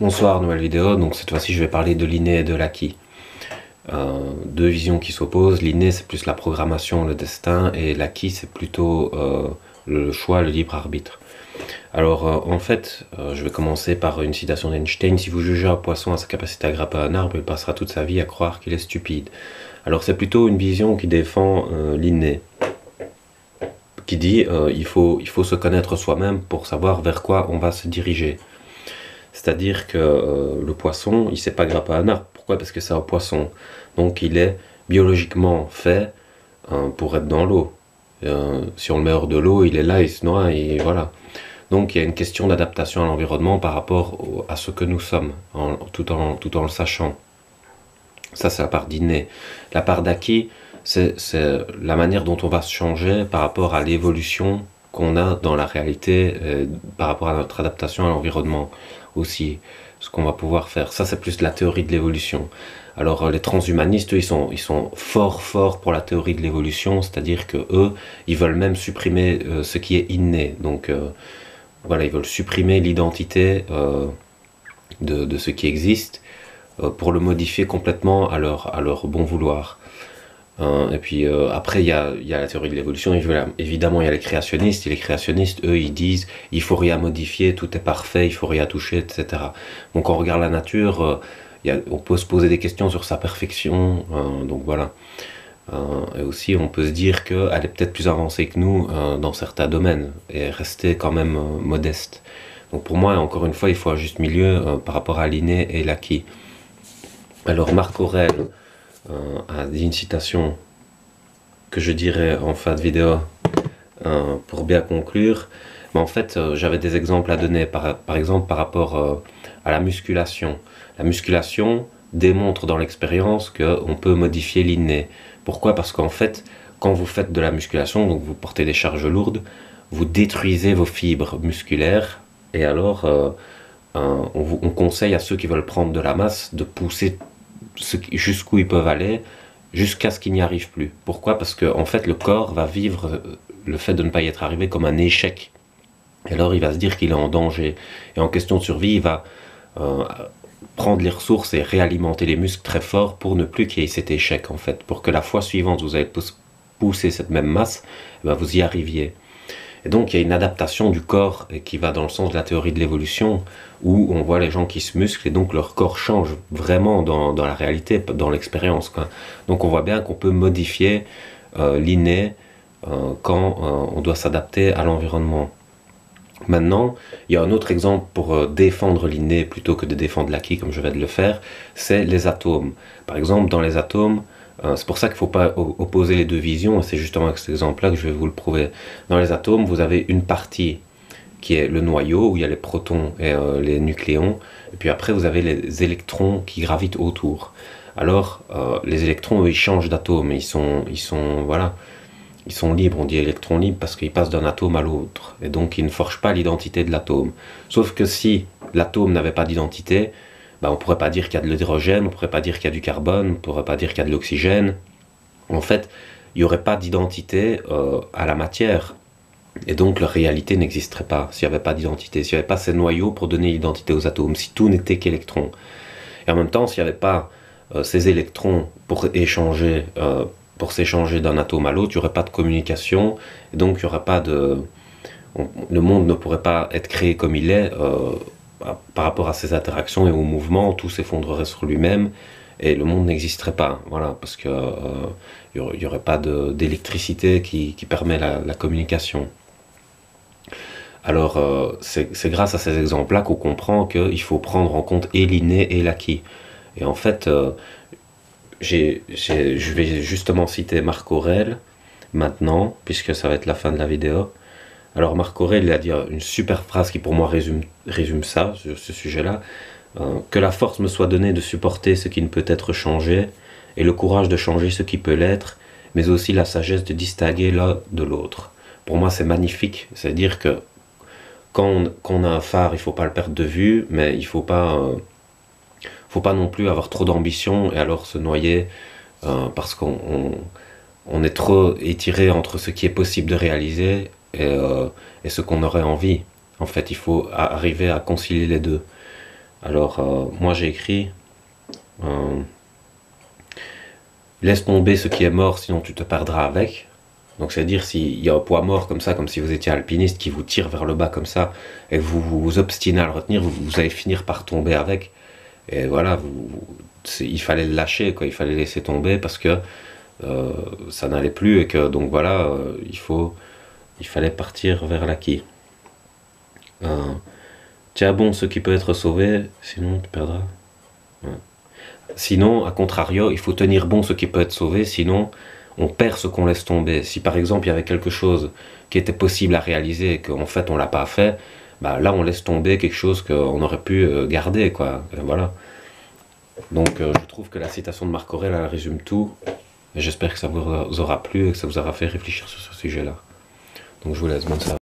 Bonsoir, nouvelle vidéo. Donc cette fois-ci, je vais parler de l'inné et de l'acquis. Deux visions qui s'opposent. L'inné, c'est plus la programmation, le destin, et l'acquis, c'est plutôt le choix, le libre arbitre. Alors en fait, je vais commencer par une citation d'Einstein. Si vous jugez un poisson à sa capacité à grimper un arbre, il passera toute sa vie à croire qu'il est stupide. Alors c'est plutôt une vision qui défend l'inné, qui dit il faut se connaître soi-même pour savoir vers quoi on va se diriger. C'est-à-dire que le poisson, il ne sait pas grimper un arbre. Pourquoi? Parce que c'est un poisson. Donc il est biologiquement fait pour être dans l'eau. Si on le met hors de l'eau, il est là, il se noie, et voilà. Donc il y a une question d'adaptation à l'environnement par rapport à ce que nous sommes, tout en le sachant. Ça, c'est la part d'inné. La part d'acquis, c'est la manière dont on va se changer par rapport à l'évolution qu'on a dans la réalité, par rapport à notre adaptation à l'environnement aussi, ce qu'on va pouvoir faire. Ça, c'est plus la théorie de l'évolution. Alors les transhumanistes, eux, ils sont forts pour la théorie de l'évolution, c'est-à-dire que eux, ils veulent même supprimer ce qui est inné. Donc voilà, ils veulent supprimer l'identité de ce qui existe pour le modifier complètement à leur bon vouloir. Et puis après, il y a la théorie de l'évolution. Évidemment, il y a les créationnistes. Et les créationnistes, eux, ils disent il faut rien modifier, tout est parfait, il faut rien toucher, etc. Donc, quand on regarde la nature, on peut se poser des questions sur sa perfection. Donc voilà. Et aussi, on peut se dire qu'elle est peut-être plus avancée que nous dans certains domaines et rester quand même modeste. Donc pour moi, encore une fois, il faut un juste milieu par rapport à l'inné et l'acquis. Alors Marc Aurèle a dit une citation que je dirais en fin de vidéo pour bien conclure. Mais en fait, j'avais des exemples à donner, par exemple par rapport à la musculation. La musculation démontre dans l'expérience qu'on peut modifier l'inné. Pourquoi? Parce qu'en fait, quand vous faites de la musculation, donc vous portez des charges lourdes, vous détruisez vos fibres musculaires, et alors on conseille à ceux qui veulent prendre de la masse de pousser jusqu'où ils peuvent aller, jusqu'à ce qu'ils n'y arrivent plus. Pourquoi? Parce que en fait, le corps va vivre le fait de ne pas y être arrivé comme un échec. Et alors, il va se dire qu'il est en danger. Et en question de survie, il va prendre les ressources et réalimenter les muscles très fort pour ne plus qu'il y ait cet échec, en fait. Pour que la fois suivante, vous allez pousser cette même masse, eh ben, vous y arriviez. Et donc il y a une adaptation du corps qui va dans le sens de la théorie de l'évolution, où on voit les gens qui se musclent et donc leur corps change vraiment dans la réalité, dans l'expérience, quoi. Donc on voit bien qu'on peut modifier l'inné quand on doit s'adapter à l'environnement. Maintenant, il y a un autre exemple pour défendre l'inné plutôt que de défendre l'acquis, comme je vais de le faire, c'est les atomes. Par exemple, dans les atomes, c'est pour ça qu'il ne faut pas opposer les deux visions, et c'est justement avec cet exemple-là que je vais vous le prouver. Dans les atomes, vous avez une partie qui est le noyau, où il y a les protons et les nucléons, et puis après vous avez les électrons qui gravitent autour. Alors, les électrons, eux, ils changent d'atome, voilà, ils sont libres, on dit électrons libres parce qu'ils passent d'un atome à l'autre, et donc ils ne forgent pas l'identité de l'atome. Sauf que si l'atome n'avait pas d'identité, ben, on ne pourrait pas dire qu'il y a de l'hydrogène, on ne pourrait pas dire qu'il y a du carbone, on ne pourrait pas dire qu'il y a de l'oxygène. En fait, il n'y aurait pas d'identité à la matière, et donc leur réalité n'existerait pas s'il n'y avait pas d'identité, s'il n'y avait pas ces noyaux pour donner l'identité aux atomes, si tout n'était qu'électrons. Et en même temps, s'il n'y avait pas ces électrons pour s'échanger d'un atome à l'autre, il n'y aurait pas de communication, et donc il n'y aurait pas le monde ne pourrait pas être créé comme il est par rapport à ces interactions et aux mouvements, tout s'effondrerait sur lui-même, et le monde n'existerait pas, voilà, parce que il n'y aurait pas d'électricité qui permet la communication. Alors c'est grâce à ces exemples-là qu'on comprend qu'il faut prendre en compte et l'inné et l'acquis. Et en fait, je vais justement citer Marc Aurèle maintenant, puisque ça va être la fin de la vidéo. Alors Marc Aurèle, il a dit une super phrase qui pour moi résume ça, sur ce sujet-là. Que la force me soit donnée de supporter ce qui ne peut être changé, et le courage de changer ce qui peut l'être, mais aussi la sagesse de distinguer l'un de l'autre. Pour moi, c'est magnifique. C'est-à-dire que quand on a un phare, il ne faut pas le perdre de vue, mais il ne faut pas non plus avoir trop d'ambition et alors se noyer parce qu'on est trop étiré entre ce qui est possible de réaliser et ce qu'on aurait envie. En fait, il faut arriver à concilier les deux. Alors, moi j'ai écrit laisse tomber ce qui est mort, sinon tu te perdras avec. Donc c'est-à-dire s'il y a un poids mort comme ça, comme si vous étiez alpiniste qui vous tire vers le bas comme ça, et que vous vous obstinez à le retenir, vous allez finir par tomber avec. Et voilà, il fallait le lâcher, quoi, il fallait laisser tomber parce que ça n'allait plus et que donc voilà, il fallait partir vers l'acquis. Tiens bon ce qui peut être sauvé, sinon tu perdras. Ouais. Sinon, à contrario, il faut tenir bon ce qui peut être sauvé, sinon on perd ce qu'on laisse tomber. Si par exemple il y avait quelque chose qui était possible à réaliser et qu'en fait on l'a pas fait, bah là on laisse tomber quelque chose qu'on aurait pu garder, quoi. Et voilà. Donc je trouve que la citation de Marc Aurèle, elle résume tout. Et j'espère que ça vous aura plu et que ça vous aura fait réfléchir sur ce sujet-là. Donc je vous laisse, bonne soirée.